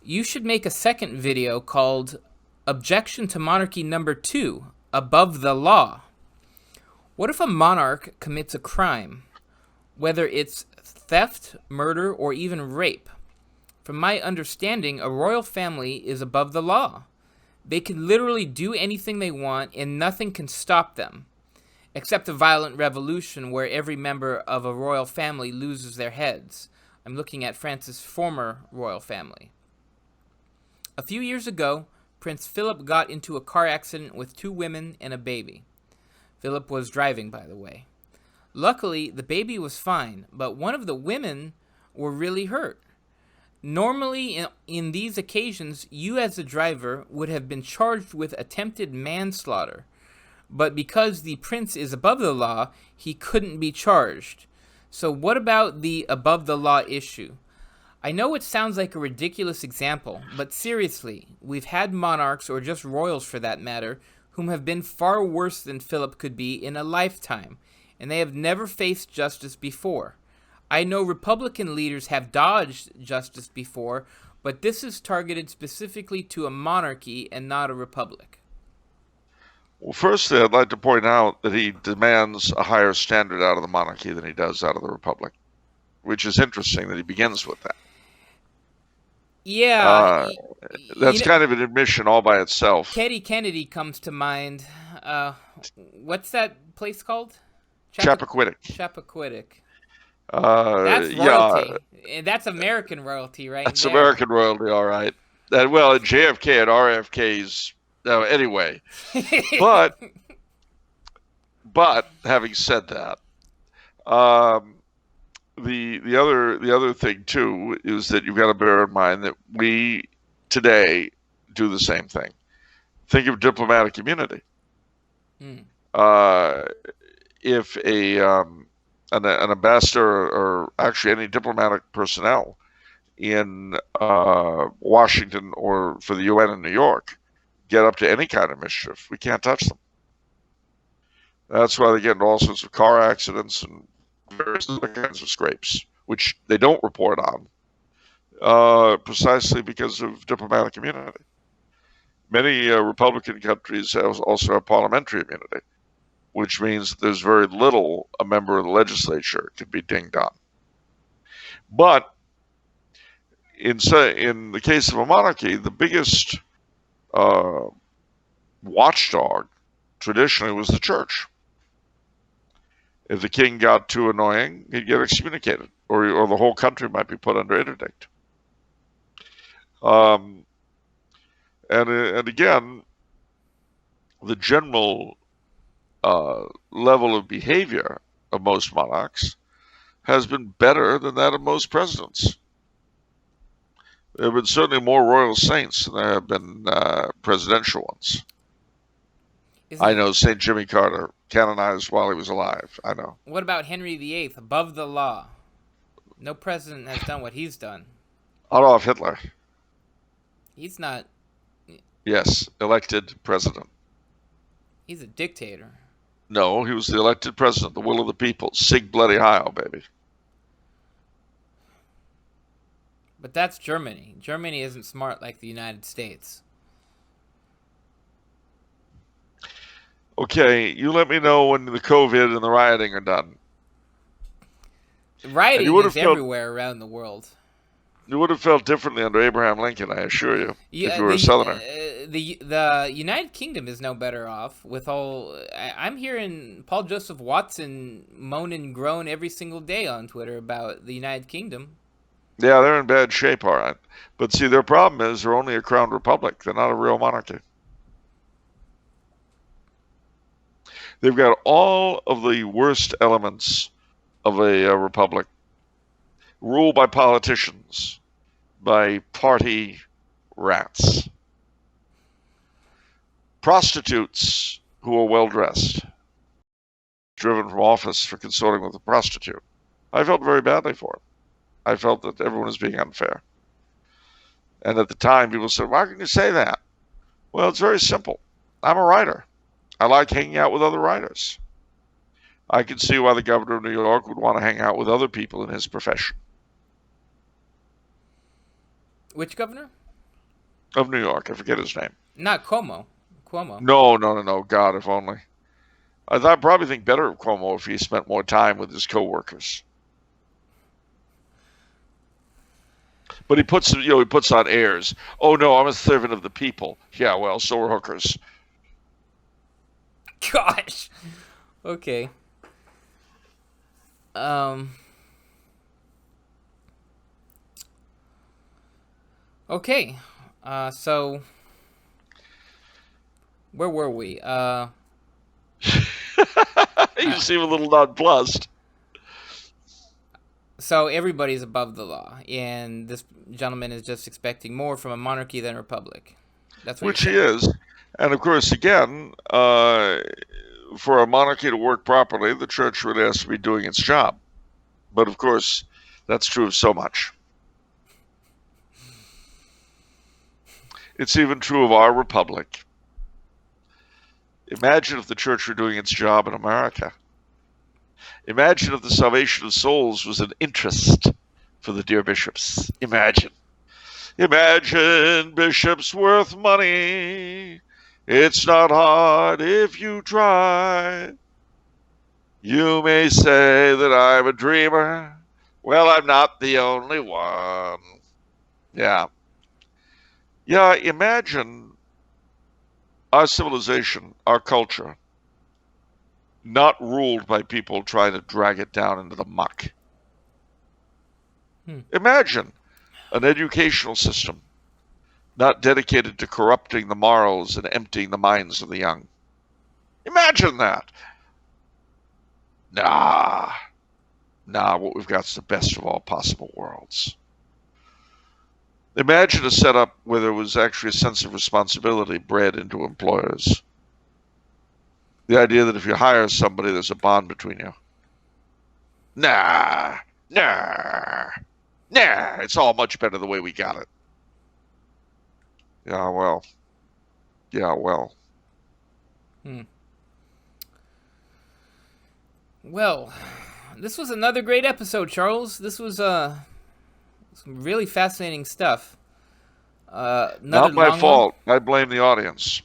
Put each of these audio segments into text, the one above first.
You should make a second video called Objection to Monarchy Number 2, Above the Law. What if a monarch commits a crime, whether it's theft, murder, or even rape? From my understanding, a royal family is above the law. They can literally do anything they want and nothing can stop them, except a violent revolution where every member of a royal family loses their heads. I'm looking at France's former royal family. A few years ago, Prince Philip got into a car accident with 2 women and a baby. Philip was driving, by the way. Luckily, the baby was fine, but one of the women were really hurt. Normally, in these occasions, you as the driver would have been charged with attempted manslaughter. But because the prince is above the law, he couldn't be charged. So what about the above the law issue? I know it sounds like a ridiculous example, but seriously, we've had monarchs, or just royals for that matter, whom have been far worse than Philip could be in a lifetime, and they have never faced justice before. I know Republican leaders have dodged justice before, but this is targeted specifically to a monarchy and not a republic. Well, firstly, I'd like to point out that he demands a higher standard out of the monarchy than he does out of the republic, which is interesting that he begins with that. Yeah, That's kind of an admission all by itself. Teddy Kennedy comes to mind. What's that place called? Chappaquiddick. Chappaquiddick. That's royalty. Yeah. That's American royalty, right? That's there. American royalty, all right. Well, JFK and RFK's. Anyway, but having said that, the other thing too is that you've got to bear in mind that we today do the same thing. Think of diplomatic immunity. If an ambassador or actually any diplomatic personnel in Washington or for the UN in New York get up to any kind of mischief, we can't touch them. That's why they get into all sorts of car accidents and various other kinds of scrapes, which they don't report on, precisely because of diplomatic immunity. Many Republican countries also have parliamentary immunity, which means that there's very little a member of the legislature can be dinged on. But in the case of a monarchy, the biggest watchdog traditionally was the church. If the king got too annoying, he'd get excommunicated, or the whole country might be put under interdict. And again, the general level of behavior of most monarchs has been better than that of most presidents. There have been certainly more royal saints than there have been presidential ones. I know St. Jimmy Carter, canonized while he was alive. I know. What about Henry VIII, above the law? No president has done what he's done. Adolf Hitler. He's not. Yes, elected president. He's a dictator. No, he was the elected president, the will of the people. Sig bloody Heil, baby. But that's Germany. Germany isn't smart like the United States. Okay, you let me know when the COVID and the rioting are done. Rioting is everywhere around the world. You would have felt differently under Abraham Lincoln, I assure you, if you were a Southerner. The United Kingdom is no better off with all... I'm hearing Paul Joseph Watson moan and groan every single day on Twitter about the United Kingdom. Yeah, they're in bad shape, all right. But see, their problem is they're only a crowned republic. They're not a real monarchy. They've got all of the worst elements of a republic, ruled by politicians, by party rats, prostitutes who are well-dressed, driven from office for consorting with a prostitute. I felt very badly for it. I felt that everyone was being unfair. And at the time, people said, why can you say that? Well, it's very simple. I'm a writer. I like hanging out with other writers. I can see why the governor of New York would want to hang out with other people in his profession. Which governor? of New York. I forget his name. Not Cuomo. Cuomo. No. God, if only. I'd probably think better of Cuomo if he spent more time with his coworkers. But he puts on airs. Oh no, I'm a servant of the people. Yeah, well, so are hookers. Gosh. Okay. Okay. So where were we? You seem a little nonplussed. So everybody's above the law, and this gentleman is just expecting more from a monarchy than a republic. That's what Which he you're saying. is. And of course, again, for a monarchy to work properly, the church really has to be doing its job. But of course, that's true of so much. It's even true of our republic. Imagine if the church were doing its job in America. Imagine if the salvation of souls was an interest for the dear bishops. Imagine. Imagine bishops worth money. It's not hard if you try. You may say that I'm a dreamer. Well, I'm not the only one. Yeah. Yeah, imagine our civilization, our culture, not ruled by people trying to drag it down into the muck. Imagine an educational system not dedicated to corrupting the morals and emptying the minds of the young. Imagine that. Nah, what we've got is the best of all possible worlds. Imagine a setup where there was actually a sense of responsibility bred into employers. The idea that if you hire somebody, there's a bond between you. Nah, it's all much better the way we got it. Yeah, well. Well, this was another great episode, Charles. This was some really fascinating stuff. Not my fault. I blame the audience.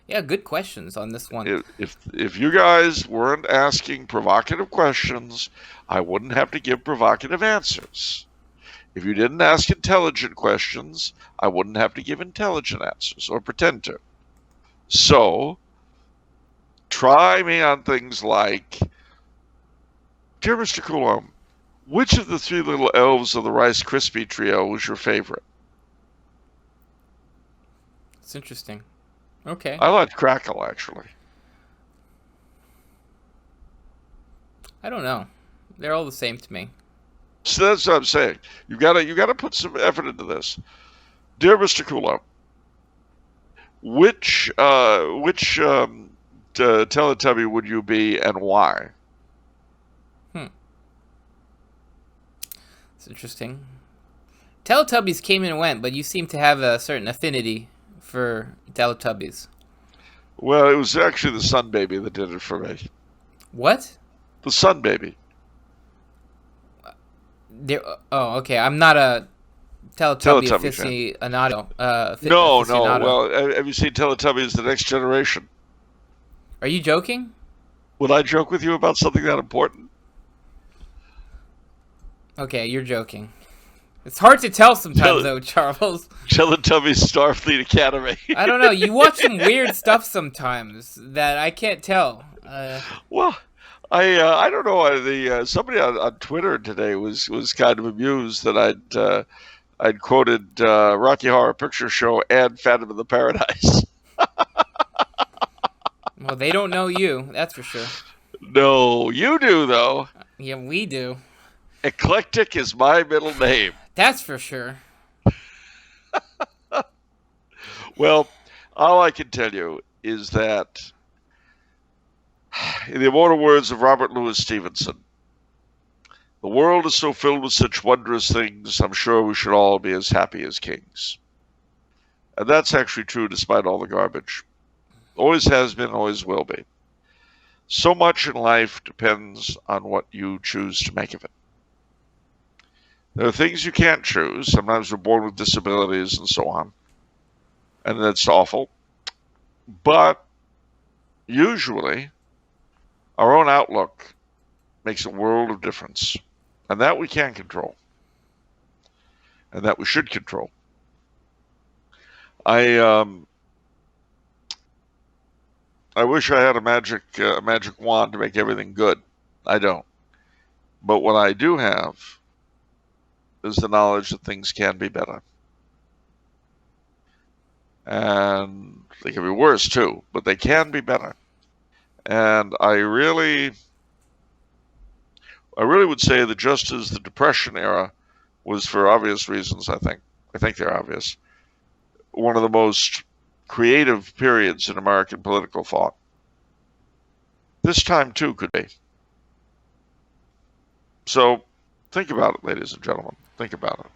Yeah, good questions on this one. If you guys weren't asking provocative questions, I wouldn't have to give provocative answers. If you didn't ask intelligent questions, I wouldn't have to give intelligent answers, or pretend to. So, try me on things like, dear Mr. Coulombe, which of the three little elves of the Rice Krispie trio was your favorite? It's interesting. Okay. I like Crackle, actually. I don't know. They're all the same to me. So that's what I'm saying. You gotta put some effort into this. Dear Mr. Coulombe, which Teletubby would you be and why? It's interesting. Teletubbies came and went, but you seem to have a certain affinity for Teletubbies. Well, it was actually the Sun Baby that did it for me. What? The Sun Baby. Oh, okay. I'm not a Teletubby aficionado. No. Well, have you seen Teletubbies: The Next Generation? Are you joking? Would I joke with you about something that important? Okay, you're joking. It's hard to tell sometimes, though, Charles. Teletubbies Starfleet Academy. I don't know. You watch some weird stuff sometimes that I can't tell. Well, I don't know. Somebody on Twitter today was kind of amused that I'd quoted Rocky Horror Picture Show and Phantom of the Paradise. Well, they don't know you, that's for sure. No, you do though. Yeah, we do. Eclectic is my middle name. That's for sure. Well, all I can tell you is that, in the immortal words of Robert Louis Stevenson, the world is so filled with such wondrous things, I'm sure we should all be as happy as kings. And that's actually true despite all the garbage. Always has been, always will be. So much in life depends on what you choose to make of it. There are things you can't choose. Sometimes we're born with disabilities and so on, and that's awful. But usually, our own outlook makes a world of difference, and that we can control, and that we should control. I wish I had a magic wand to make everything good. I don't. But what I do have is the knowledge that things can be better. And they can be worse too, but they can be better. And I really would say that just as the Depression era was, for obvious reasons, I think they're obvious, one of the most creative periods in American political thought, this time too could be. So think about it, ladies and gentlemen. Think about it.